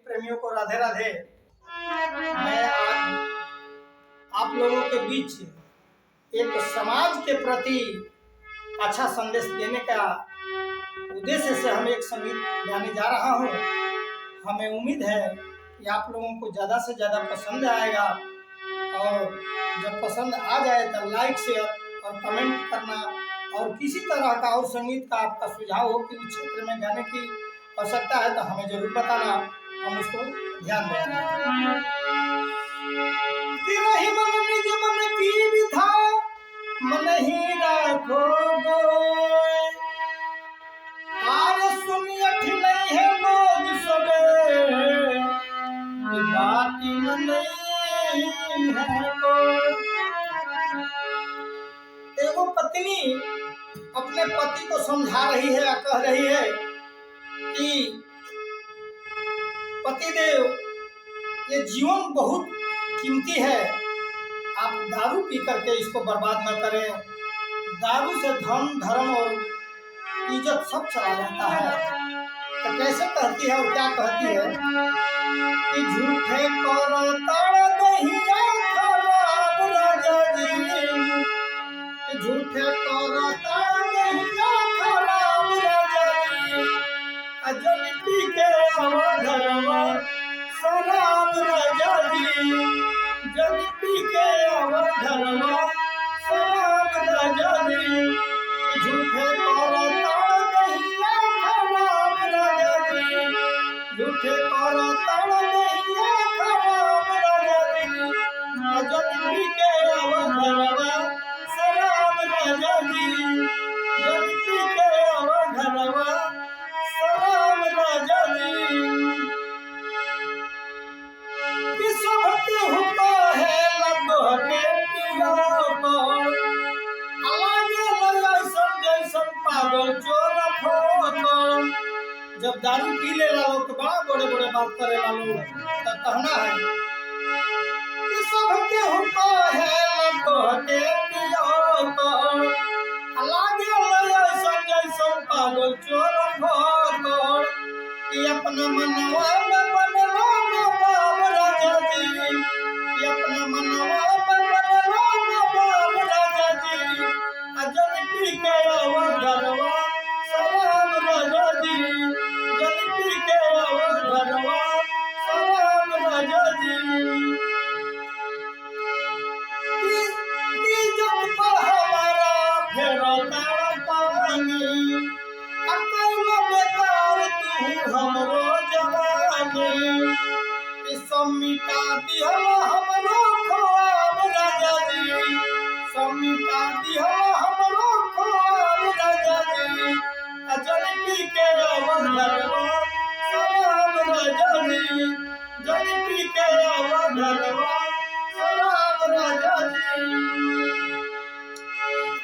प्रेमियों को राधे राधे। मैं आज आप लोगों के बीच एक समाज के प्रति अच्छा संदेश देने का उद्देश्य से हम एक संगीत गाने जा रहा हूँ। हमें उम्मीद है कि आप लोगों को ज़्यादा से ज़्यादा पसंद आएगा, और जब पसंद आ जाए तो लाइक शेयर और कमेंट करना, और किसी तरह का और संगीत का आपका सुझाव हो कि उस क्षेत्र में गाने की आवश्यकता है तो हमें जरूर बताना, हम उसको ध्यान देंगे। तिरहि मन निज मन की विधा मन ही राखो गोय, आर सुनि अठिलहि है मोद सबे, कि बाटी नहीं है कोय। एगो पत्नी अपने पति को समझा रही है, कह रही है कि पतिदेव, ये जीवन बहुत कीमती है, आप दारू पी करके इसको बर्बाद न करें। दारू से धन धर्म और इज्जत सब चला जाता है। तो कैसे कहती है और क्या कहती है कि झूठे करो ताड़ दहिया खराब राजा जी, झूठे करो ताड़ दहिया खराब राजा जी, अजल पी के अवधरवा शराब राजा जी, जल पी के अवधरवा शराब राजा जी, झूठे करो ताड़ दहिया खराब राजा जी, झूठे करो ताड़ दहिया खराब राजा जी, अजल पी के अवधरवा शराब राजा जी, जल पी के अवधरवा शराब राजा जी। विश्वभक्ति होता है लगोहके पिया पर, आगे लइसन जैसन पागल चोर फोकर। जब दारू पी ले लो तो बड़ा बड़े बड़े बात करे लो, तो कहना है विश्वभक्ति होता है लगोहके पिया पर, आगे लइसन जैसन पागल चोर फोकर। कि अपना मनवा में बनलो नवाब राजा जी, कि अपना मनवा में बनलो नवाब राजा जी, अजल पी के अवधरवा शराब राजा जी, जल पी के अवधरवा शराब राजा जी। कि जब पर हमारा फेरो तारा पानी, अकल बेकार तू हमरो जवानी, सब मिटा दिहल हमरो ख्वाब राजा जी, सब मिटा दिहल हमरो ख्वाब राजा जी, अजल पी के अवधरवा शराब राजा जी, जल पी के अवधरवा शराब राजा जी।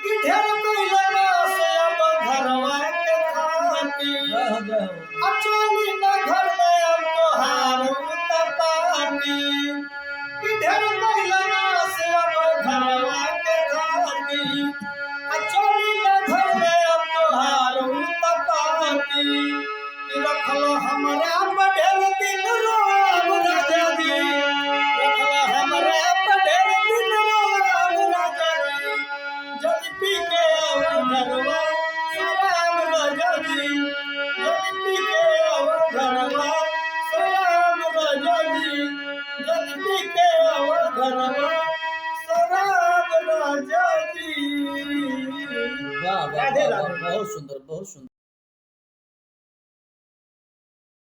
कि ढेर कइला से अवधरवा के खाती, अचोली न घर में अब तोहार उतपाती, कि ढेर कइला से अवधरवा के खाती, अचोली न घर में अब तोहार उतपाती, कि रखलो हमरा पर ढेर दिन रोब राजा जी, रखलो हमरा पर ढेर दिन रोब राजा जी, जल पी के अवधरवा शराब राजा जी, जल पी के अवधरवा शराब राजा जी, जल पी के अवधरवा शराब राजा जी। वाह वाह वाह, बहुत सुंदर बहुत सुंदर।